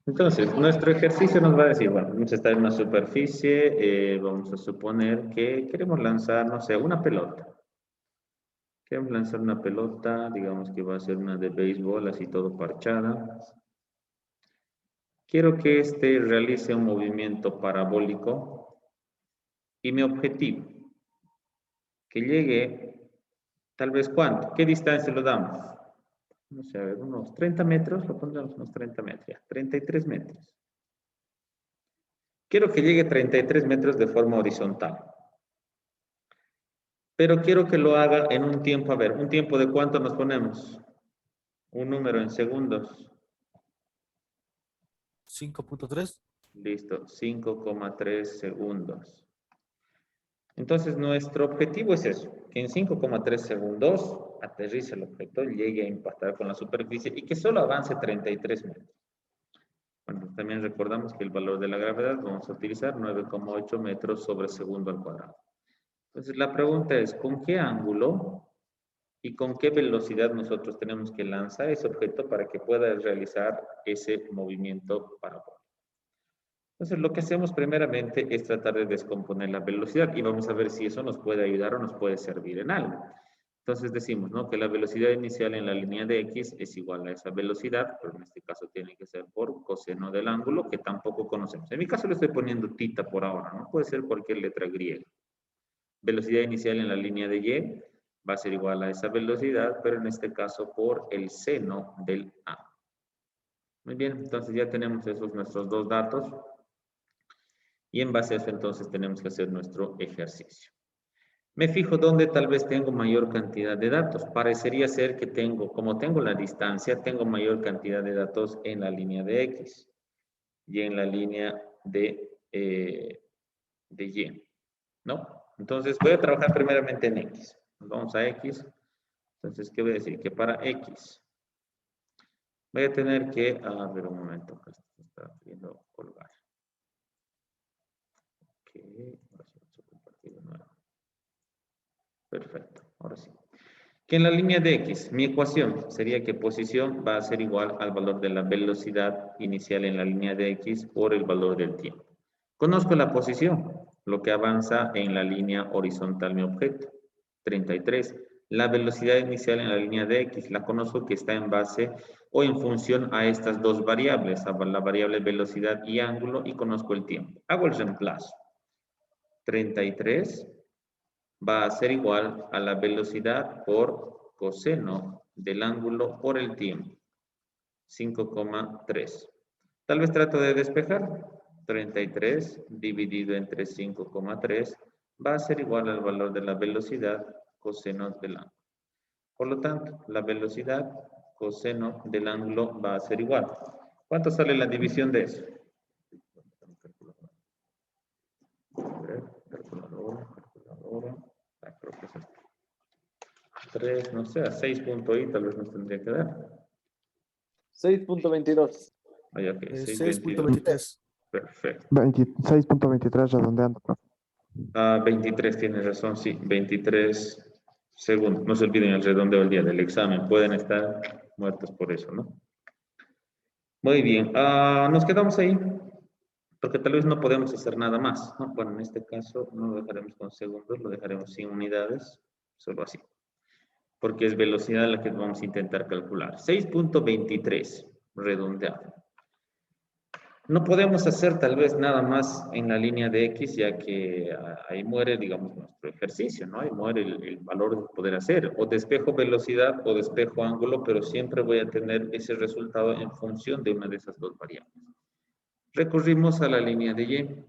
Entonces, nuestro ejercicio nos va a decir, bueno, vamos a estar en una superficie, vamos a suponer que queremos lanzar, no sé, una pelota. Queremos lanzar una pelota, digamos que va a ser una de béisbol, así todo parchada. Quiero que este realice un movimiento parabólico y mi objetivo, que llegue, tal vez, ¿cuánto? ¿Qué distancia lo damos? No sé, a ver, unos 30 metros, lo pondremos unos 30 metros, ya, 33 metros. Quiero que llegue 33 metros de forma horizontal. Pero quiero que lo haga en un tiempo, a ver, ¿un tiempo de cuánto nos ponemos? Un número en segundos. 5.3. Listo, 5,3 segundos. Entonces, nuestro objetivo es eso, que en 5,3 segundos aterrice el objeto, llegue a impactar con la superficie y que solo avance 33 metros. Bueno, también recordamos que el valor de la gravedad vamos a utilizar 9,8 metros sobre segundo al cuadrado. Entonces, la pregunta es, ¿con qué ángulo y con qué velocidad nosotros tenemos que lanzar ese objeto para que pueda realizar ese movimiento parabólico? Entonces, lo que hacemos primeramente es tratar de descomponer la velocidad y vamos a ver si eso nos puede ayudar o nos puede servir en algo. Entonces decimos, ¿no? Que la velocidad inicial en la línea de X es igual a esa velocidad, pero en este caso tiene que ser por coseno del ángulo que tampoco conocemos. En mi caso le estoy poniendo tita por ahora, ¿no? Puede ser cualquier letra griega. Velocidad inicial en la línea de Y va a ser igual a esa velocidad, pero en este caso por el seno del A. Muy bien, entonces ya tenemos esos nuestros dos datos. Y en base a eso entonces tenemos que hacer nuestro ejercicio. Me fijo dónde tal vez tengo mayor cantidad de datos. Parecería ser que tengo, como tengo la distancia, tengo mayor cantidad de datos en la línea de X y en la línea de Y, ¿no? Entonces voy a trabajar primeramente en X. Vamos a X. Entonces, ¿qué voy a decir? Que para X voy a tener que, a ver un momento, acá está queriendo colgar. Ok, ahora sí vamos a compartir de nuevo. Perfecto, ahora sí. Que en la línea de X, mi ecuación sería que posición va a ser igual al valor de la velocidad inicial en la línea de X por el valor del tiempo. Conozco la posición, lo que avanza en la línea horizontal mi objeto, 33. La velocidad inicial en la línea de X, la conozco que está en base o en función a estas dos variables, a la variable velocidad y ángulo, y conozco el tiempo. Hago el reemplazo. 33 va a ser igual a la velocidad por coseno del ángulo por el tiempo, 5,3. Tal vez trato de despejar. 33 dividido entre 5,3 va a ser igual al valor de la velocidad coseno del ángulo. Por lo tanto, la velocidad coseno del ángulo va a ser igual. ¿Cuánto sale la división de eso? Calculadora. Creo que es esto. 3, no sé, a 6 punto y tal vez nos tendría que dar. 6.22. Ahí, ok, 6,22. 6.23. Perfecto. 26.23 redondeando, profe. 23, tienes razón, sí, 23 segundos. No se olviden el redondeo del día del examen. Pueden estar muertos por eso, ¿no? Muy bien, nos quedamos ahí, porque tal vez no podemos hacer nada más, ¿no? Bueno, en este caso no lo dejaremos con segundos, lo dejaremos sin unidades, solo así. Porque es velocidad la que vamos a intentar calcular. 6.23, redondeado. No podemos hacer tal vez nada más en la línea de X, ya que ahí muere, digamos, nuestro ejercicio, ¿no? Ahí muere el valor de poder hacer. O despejo velocidad o despejo ángulo, pero siempre voy a tener ese resultado en función de una de esas dos variables. Recurrimos a la línea de Y.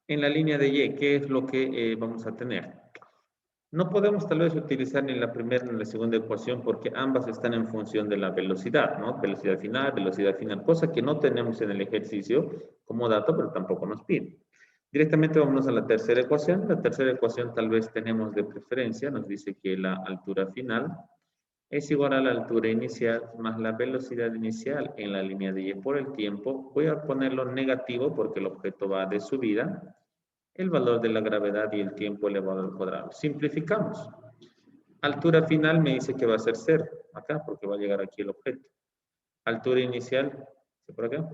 En la línea de Y, ¿qué es lo que vamos a tener? No podemos tal vez utilizar ni la primera ni la segunda ecuación porque ambas están en función de la velocidad, ¿no? Velocidad final, cosa que no tenemos en el ejercicio como dato, pero tampoco nos pide. Directamente vámonos a la tercera ecuación. La tercera ecuación tal vez tenemos de preferencia, nos dice que la altura final es igual a la altura inicial más la velocidad inicial en la línea de Y por el tiempo. Voy a ponerlo negativo porque el objeto va de subida. El valor de la gravedad y el tiempo elevado al cuadrado. Simplificamos. Altura final me dice que va a ser 0, acá, porque va a llegar aquí el objeto. Altura inicial, ¿sí por acá?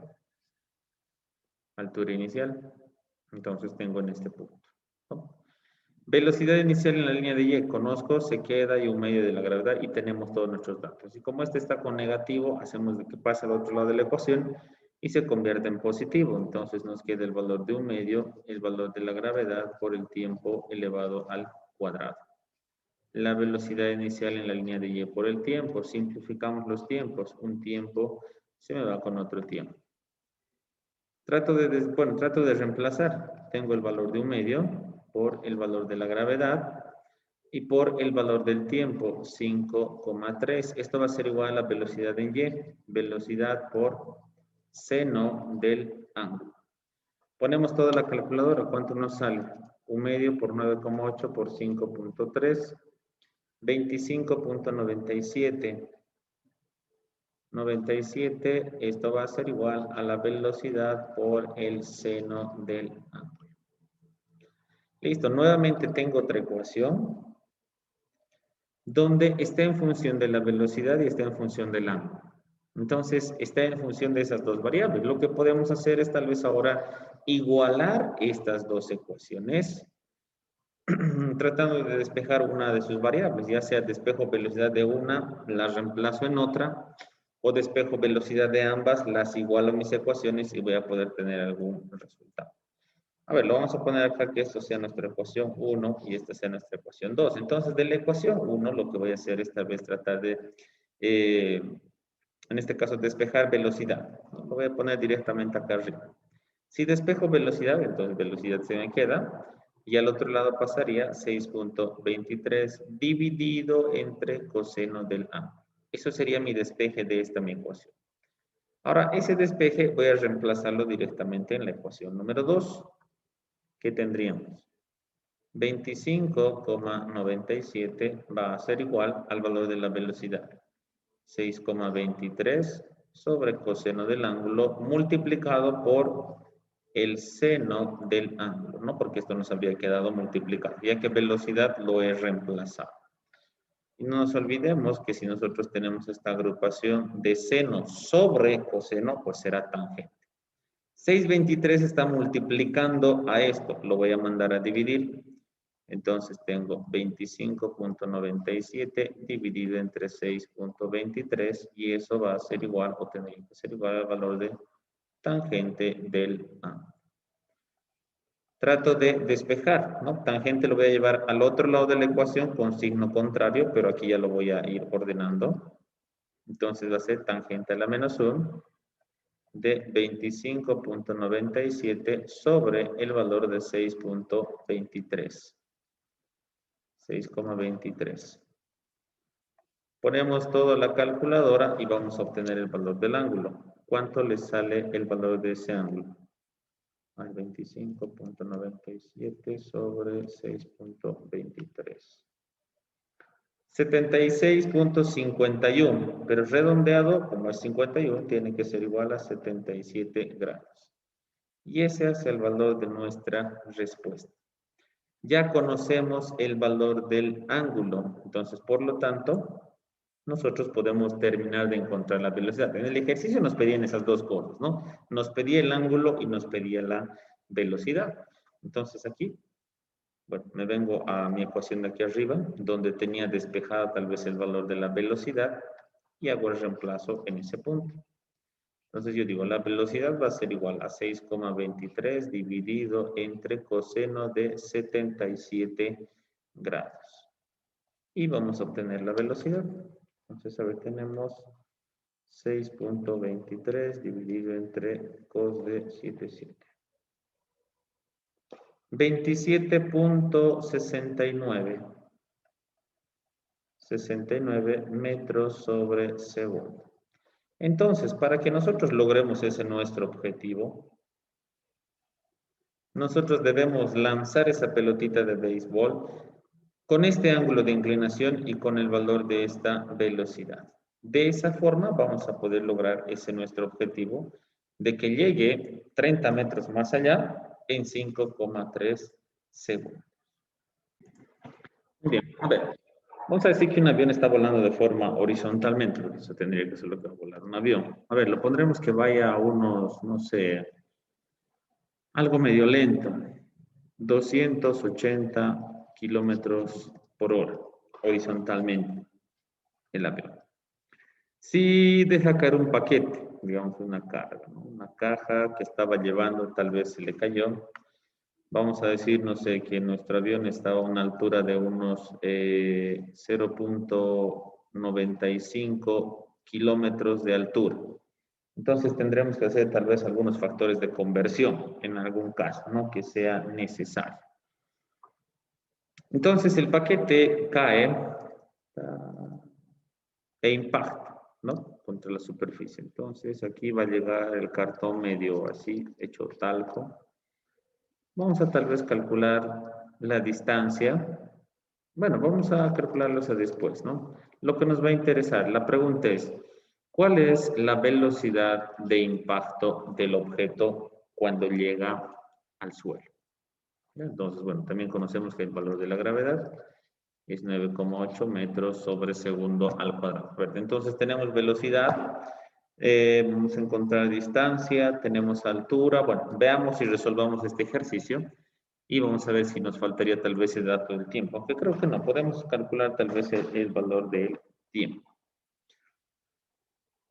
Altura inicial. Entonces tengo en este punto, ¿no? Velocidad inicial en la línea de Y, conozco, se queda y un medio de la gravedad y tenemos todos nuestros datos. Y como este está con negativo, hacemos de que pase al otro lado de la ecuación y se convierte en positivo. Entonces nos queda el valor de un medio, el valor de la gravedad por el tiempo elevado al cuadrado. La velocidad inicial en la línea de Y por el tiempo. Simplificamos los tiempos. Un tiempo se me va con otro tiempo. Trato de reemplazar. Tengo el valor de un medio por el valor de la gravedad y por el valor del tiempo, 5,3. Esto va a ser igual a la velocidad en Y, velocidad por seno del ángulo. Ponemos toda la calculadora, ¿cuánto nos sale? Un medio por 9,8 por 5,3, 25,97. 97, esto va a ser igual a la velocidad por el seno del ángulo. Listo, nuevamente tengo otra ecuación donde está en función de la velocidad y está en función del ángulo. Entonces, está en función de esas dos variables. Lo que podemos hacer es tal vez ahora igualar estas dos ecuaciones tratando de despejar una de sus variables, ya sea despejo velocidad de una, la reemplazo en otra, o despejo velocidad de ambas, las igualo a mis ecuaciones y voy a poder tener algún resultado. A ver, lo vamos a poner acá que esto sea nuestra ecuación 1 y esta sea nuestra ecuación 2. Entonces, de la ecuación 1, lo que voy a hacer es tal vez tratar de, en este caso, despejar velocidad. Lo voy a poner directamente acá arriba. Si despejo velocidad, entonces velocidad se me queda. Y al otro lado pasaría 6,23 dividido entre coseno del ángulo. Eso sería mi despeje de esta mi ecuación. Ahora, ese despeje voy a reemplazarlo directamente en la ecuación número 2. ¿Qué tendríamos? 25,97 va a ser igual al valor de la velocidad. 6,23 sobre coseno del ángulo multiplicado por el seno del ángulo, ¿no? Porque esto nos habría quedado multiplicado, ya que velocidad lo he reemplazado. Y no nos olvidemos que si nosotros tenemos esta agrupación de seno sobre coseno, pues será tangente. 6,23 está multiplicando a esto, lo voy a mandar a dividir. Entonces tengo 25,97 dividido entre 6,23 y eso va a ser igual o tendría que ser igual al valor de tangente del ángulo. Trato de despejar, ¿no? Tangente lo voy a llevar al otro lado de la ecuación con signo contrario, pero aquí ya lo voy a ir ordenando. Entonces va a ser tangente a la menos 1 de 25,97 sobre el valor de 6,23. 6,23. Ponemos todo a la calculadora y vamos a obtener el valor del ángulo. ¿Cuánto le sale el valor de ese ángulo? 25,97 sobre 6,23. 76,51, pero redondeado, como es 51, tiene que ser igual a 77 grados. Y ese es el valor de nuestra respuesta. Ya conocemos el valor del ángulo, entonces, por lo tanto, nosotros podemos terminar de encontrar la velocidad. En el ejercicio nos pedían esas dos cosas, ¿no? Nos pedía el ángulo y nos pedía la velocidad. Entonces aquí, bueno, me vengo a mi ecuación de aquí arriba, donde tenía despejada tal vez el valor de la velocidad y hago el reemplazo en ese punto. Entonces yo digo, la velocidad va a ser igual a 6,23 dividido entre coseno de 77 grados. Y vamos a obtener la velocidad. Entonces, a ver, tenemos 6,23 dividido entre cos de 77. 27,69. 69 metros sobre segundo. Entonces, para que nosotros logremos ese nuestro objetivo, nosotros debemos lanzar esa pelotita de béisbol con este ángulo de inclinación y con el valor de esta velocidad. De esa forma vamos a poder lograr ese nuestro objetivo de que llegue 30 metros más allá en 5,3 segundos. Bien, a ver. Vamos a decir que un avión está volando de forma horizontalmente, porque eso tendría que ser lo que va a volar un avión. A ver, lo pondremos que vaya a unos, no sé, algo medio lento, 280 kilómetros por hora, horizontalmente, el avión. Si deja caer un paquete, digamos una carga, ¿no? Una caja que estaba llevando, tal vez se le cayó. Vamos a decir, no sé, que nuestro avión estaba a una altura de unos 0.95 kilómetros de altura. Entonces tendremos que hacer tal vez algunos factores de conversión en algún caso, ¿no? Que sea necesario. Entonces el paquete cae e impacta, ¿no? Contra la superficie. Entonces aquí va a llegar el cartón medio así, hecho talco. Vamos a tal vez calcular la distancia. Bueno, vamos a calcularlo eso después, ¿no? Lo que nos va a interesar, la pregunta es, ¿cuál es la velocidad de impacto del objeto cuando llega al suelo? Entonces, bueno, también conocemos que el valor de la gravedad es 9,8 metros sobre segundo al cuadrado. Entonces tenemos velocidad, vamos a encontrar distancia, tenemos altura. Bueno, veamos y resolvamos este ejercicio y vamos a ver si nos faltaría tal vez el dato del tiempo, aunque creo que no, podemos calcular tal vez el valor del tiempo.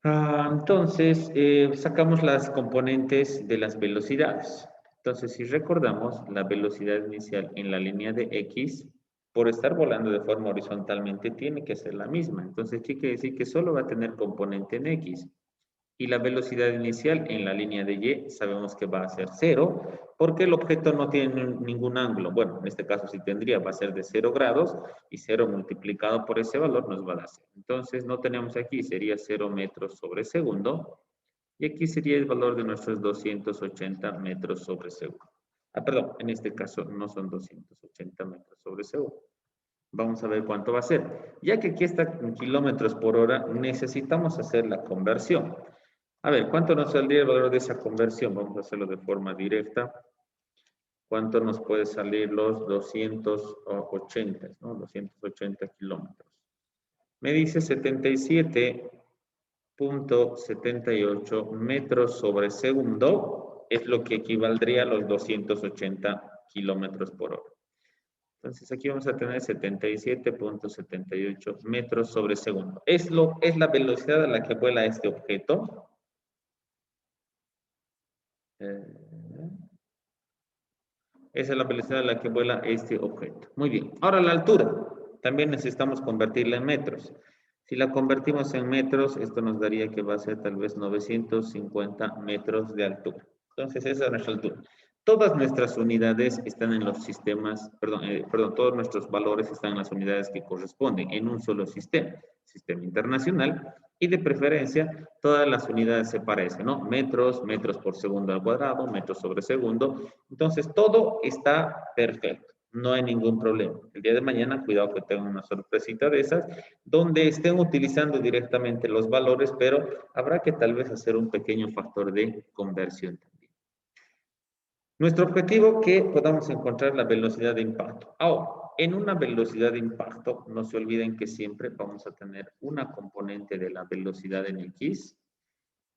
Entonces, sacamos las componentes de las velocidades. Entonces, si recordamos, la velocidad inicial en la línea de X, por estar volando de forma horizontalmente, tiene que ser la misma. Entonces, ¿qué quiere decir? Que solo va a tener componente en X. Y la velocidad inicial en la línea de Y sabemos que va a ser 0, porque el objeto no tiene ningún ángulo. Bueno, en este caso sí tendría, va a ser de 0 grados, y 0 multiplicado por ese valor nos va a dar 0. Entonces, no tenemos aquí, sería 0 metros sobre segundo, y aquí sería el valor de nuestros 280 metros sobre segundo. Perdón, en este caso no son 280 metros sobre segundo. Vamos a ver cuánto va a ser. Ya que aquí está en kilómetros por hora, necesitamos hacer la conversión. A ver, ¿cuánto nos saldría el valor de esa conversión? Vamos a hacerlo de forma directa. ¿Cuánto nos puede salir los 280, ¿no? 280 kilómetros. Me dice 77.78 metros sobre segundo, es lo que equivaldría a los 280 kilómetros por hora. Entonces aquí vamos a tener 77.78 metros sobre segundo. Es la velocidad a la que vuela este objeto. Esa es la velocidad a la que vuela este objeto. Muy bien. Ahora la altura. También necesitamos convertirla en metros. Si la convertimos en metros, esto nos daría que va a ser tal vez 950 metros de altura. Entonces esa es nuestra altura. Todas nuestras unidades están en los sistemas, perdón, todos nuestros valores están en las unidades que corresponden en un solo sistema internacional, y de preferencia todas las unidades se parecen, ¿no? Metros, metros por segundo al cuadrado, metros sobre segundo. Entonces todo está perfecto, no hay ningún problema. El día de mañana, cuidado que tengan una sorpresita de esas, donde estén utilizando directamente los valores, pero habrá que tal vez hacer un pequeño factor de conversión también. Nuestro objetivo es que podamos encontrar la velocidad de impacto. Ahora, en una velocidad de impacto, no se olviden que siempre vamos a tener una componente de la velocidad en X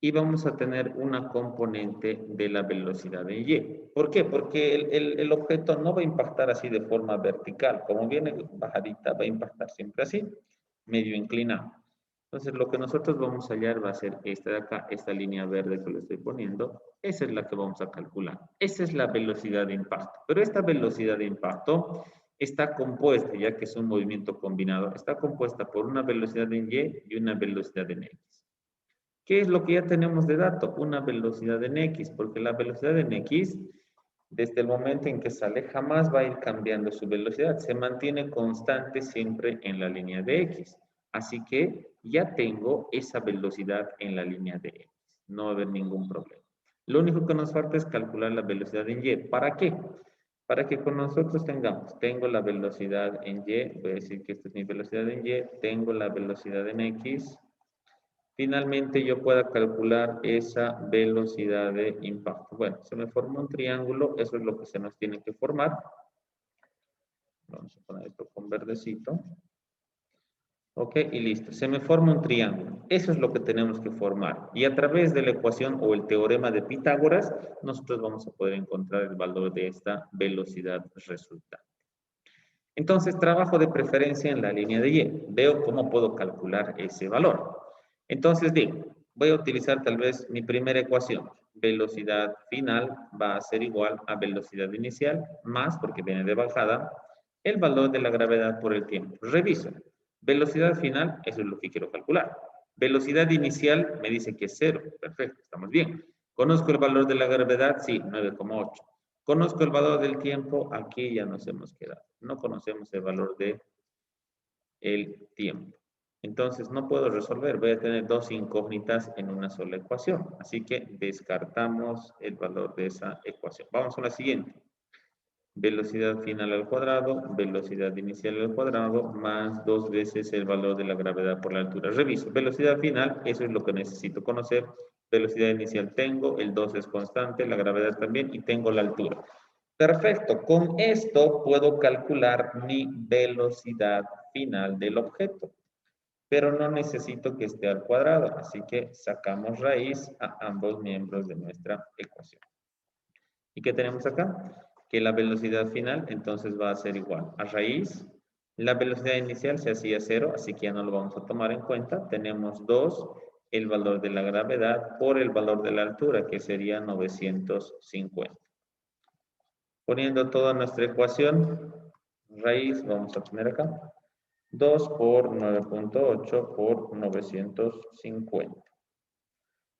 y vamos a tener una componente de la velocidad en Y. ¿Por qué? Porque el objeto no va a impactar así de forma vertical. Como viene bajadita, va a impactar siempre así, medio inclinado. Entonces, lo que nosotros vamos a hallar va a ser esta de acá, esta línea verde que le estoy poniendo. Esa es la que vamos a calcular. Esa es la velocidad de impacto. Pero esta velocidad de impacto está compuesta, ya que es un movimiento combinado, está compuesta por una velocidad en Y y una velocidad en X. ¿Qué es lo que ya tenemos de dato? Una velocidad en X, porque la velocidad en X, desde el momento en que sale, jamás va a ir cambiando su velocidad. Se mantiene constante siempre en la línea de X. Así que ya tengo esa velocidad en la línea de X. No va a haber ningún problema. Lo único que nos falta es calcular la velocidad en Y. ¿Para qué? Para que con nosotros tengo la velocidad en Y, voy a decir que esta es mi velocidad en Y, tengo la velocidad en X, finalmente yo pueda calcular esa velocidad de impacto. Bueno, se me formó un triángulo, eso es lo que se nos tiene que formar. Vamos a poner esto con verdecito. Ok, y listo. Se me forma un triángulo. Eso es lo que tenemos que formar. Y a través de la ecuación o el teorema de Pitágoras, nosotros vamos a poder encontrar el valor de esta velocidad resultante. Entonces, trabajo de preferencia en la línea de Y. Veo cómo puedo calcular ese valor. Entonces digo, voy a utilizar tal vez mi primera ecuación. Velocidad final va a ser igual a velocidad inicial, más, porque viene de bajada, el valor de la gravedad por el tiempo. Reviso. Velocidad final, eso es lo que quiero calcular. Velocidad inicial me dice que es 0. Perfecto, estamos bien. ¿Conozco el valor de la gravedad? Sí, 9,8. Conozco el valor del tiempo, aquí ya nos hemos quedado. No conocemos el valor del tiempo. Entonces no puedo resolver, voy a tener dos incógnitas en una sola ecuación. Así que descartamos el valor de esa ecuación. Vamos a la siguiente. Velocidad final al cuadrado, velocidad inicial al cuadrado, más 2 veces el valor de la gravedad por la altura. Reviso, velocidad final, eso es lo que necesito conocer. Velocidad inicial tengo, el 2 es constante, la gravedad también, y tengo la altura. Perfecto, con esto puedo calcular mi velocidad final del objeto, pero no necesito que esté al cuadrado, así que sacamos raíz a ambos miembros de nuestra ecuación. ¿Y qué tenemos acá? Que la velocidad final entonces va a ser igual a raíz. La velocidad inicial se hacía 0, así que ya no lo vamos a tomar en cuenta. Tenemos 2, el valor de la gravedad por el valor de la altura, que sería 950. Poniendo toda nuestra ecuación, raíz, vamos a poner acá, 2 por 9.8 por 950.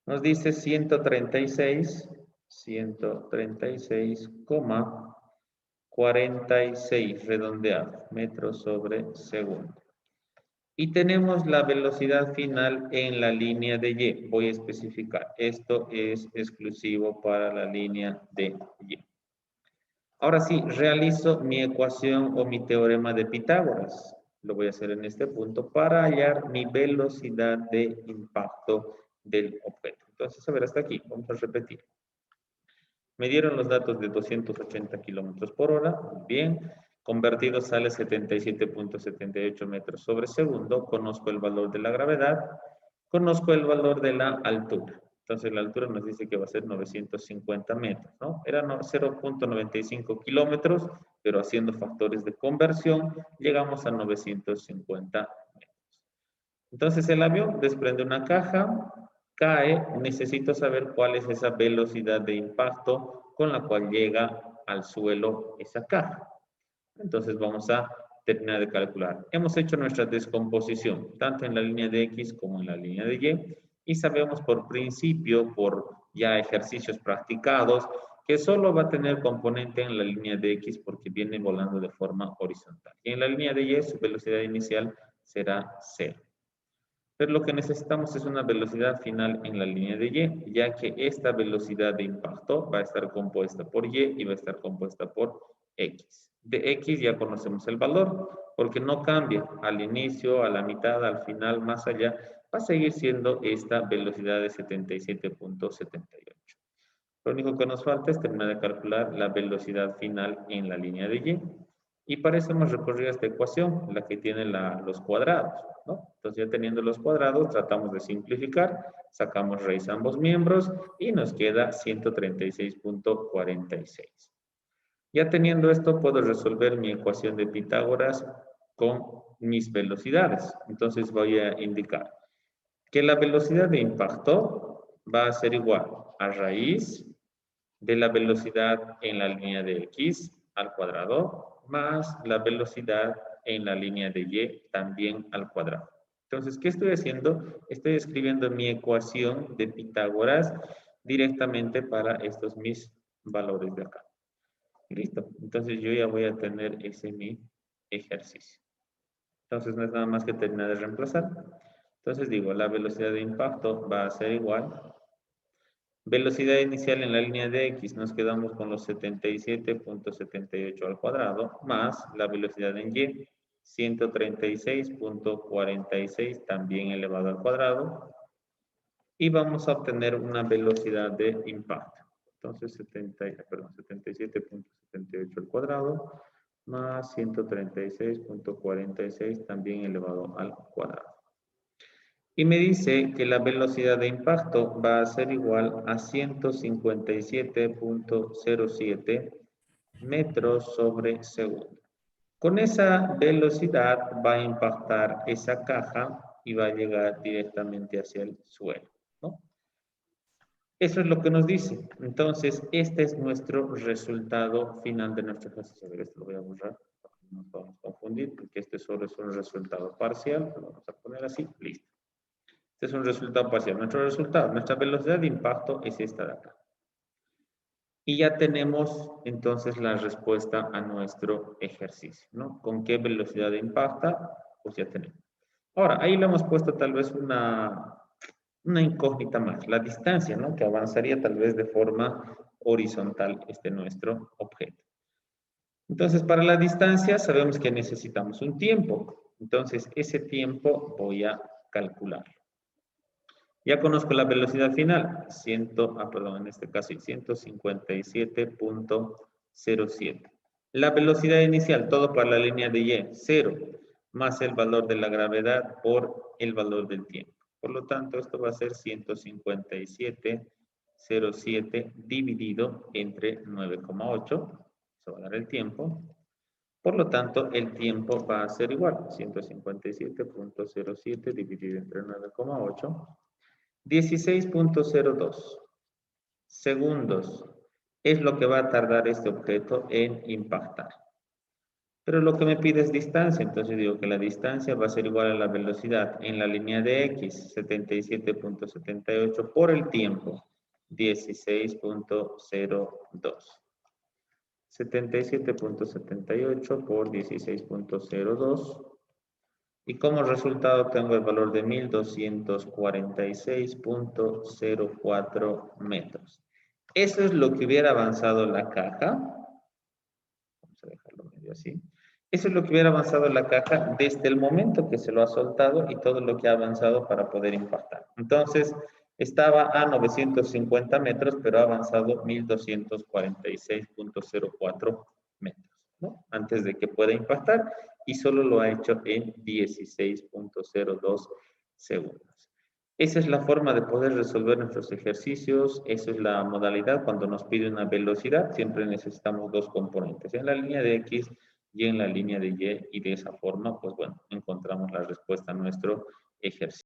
Nos dice 136,46 redondeado, metros sobre segundo. Y tenemos la velocidad final en la línea de Y. Voy a especificar, esto es exclusivo para la línea de Y. Ahora sí, realizo mi ecuación o mi teorema de Pitágoras. Lo voy a hacer en este punto para hallar mi velocidad de impacto del objeto. Entonces, a ver, hasta aquí, vamos a repetir. Me dieron los datos de 280 kilómetros por hora, muy bien. Convertido sale 77.78 metros sobre segundo. Conozco el valor de la gravedad. Conozco el valor de la altura. Entonces la altura nos dice que va a ser 950 metros, ¿no? Era 0.95 kilómetros, pero haciendo factores de conversión, llegamos a 950 metros. Entonces el avión desprende una caja, cae, necesito saber cuál es esa velocidad de impacto con la cual llega al suelo esa caja. Entonces vamos a terminar de calcular. Hemos hecho nuestra descomposición, tanto en la línea de X como en la línea de Y, y sabemos por principio, por ya ejercicios practicados, que solo va a tener componente en la línea de X porque viene volando de forma horizontal. Y en la línea de Y su velocidad inicial será 0. Pero lo que necesitamos es una velocidad final en la línea de Y, ya que esta velocidad de impacto va a estar compuesta por Y y va a estar compuesta por X. De X ya conocemos el valor, porque no cambia al inicio, a la mitad, al final, más allá, va a seguir siendo esta velocidad de 77.78. Lo único que nos falta es terminar de calcular la velocidad final en la línea de Y. Y para eso hemos recorrido esta ecuación, la que tiene los cuadrados, ¿no? Entonces ya teniendo los cuadrados, tratamos de simplificar, sacamos raíz a ambos miembros y nos queda 136.46. Ya teniendo esto, puedo resolver mi ecuación de Pitágoras con mis velocidades. Entonces voy a indicar que la velocidad de impacto va a ser igual a raíz de la velocidad en la línea de X al cuadrado más la velocidad en la línea de Y también al cuadrado. Entonces, ¿qué estoy haciendo? Estoy escribiendo mi ecuación de Pitágoras directamente para estos mis valores de acá. Listo. Entonces, yo ya voy a tener ese mi ejercicio. Entonces, no es nada más que terminar de reemplazar. Entonces, digo, la velocidad de impacto va a ser igual. Velocidad inicial en la línea de X, nos quedamos con los 77.78 al cuadrado, más la velocidad en Y, 136.46 también elevado al cuadrado, y vamos a obtener una velocidad de impacto. Entonces, 77.78 al cuadrado, más 136.46 también elevado al cuadrado. Y me dice que la velocidad de impacto va a ser igual a 157.07 metros sobre segundo. Con esa velocidad va a impactar esa caja y va a llegar directamente hacia el suelo, ¿no? Eso es lo que nos dice. Entonces, este es nuestro resultado final de nuestro ejercicio. A ver, esto lo voy a borrar para que no nos vamos a confundir, porque este solo es un resultado parcial. Lo vamos a poner así, listo. Este es un resultado parcial. Nuestro resultado, nuestra velocidad de impacto es esta de acá. Y ya tenemos entonces la respuesta a nuestro ejercicio, ¿no? ¿Con qué velocidad impacta? Pues ya tenemos. Ahora, ahí le hemos puesto tal vez una incógnita más, la distancia, ¿no? Que avanzaría tal vez de forma horizontal nuestro objeto. Entonces, para la distancia sabemos que necesitamos un tiempo. Entonces, ese tiempo voy a calcularlo. Ya conozco la velocidad final, en este caso 157.07. La velocidad inicial, todo para la línea de Y, 0, más el valor de la gravedad por el valor del tiempo. Por lo tanto, esto va a ser 157.07 dividido entre 9,8. Eso va a dar el tiempo. Por lo tanto, el tiempo va a ser igual. 157.07 dividido entre 9,8. 16.02 segundos es lo que va a tardar este objeto en impactar. Pero lo que me pide es distancia, entonces digo que la distancia va a ser igual a la velocidad en la línea de X, 77.78 por el tiempo, 16.02. 77.78 por 16.02. Y como resultado tengo el valor de 1246.04 metros. Eso es lo que hubiera avanzado la caja. Vamos a dejarlo medio así. Eso es lo que hubiera avanzado la caja desde el momento que se lo ha soltado y todo lo que ha avanzado para poder impactar. Entonces, estaba a 950 metros, pero ha avanzado 1246.04 metros, ¿no? Antes de que pueda impactar, y solo lo ha hecho en 16.02 segundos. Esa es la forma de poder resolver nuestros ejercicios. Esa es la modalidad cuando nos pide una velocidad. Siempre necesitamos dos componentes, en la línea de X y en la línea de Y. Y de esa forma, pues bueno, encontramos la respuesta a nuestro ejercicio.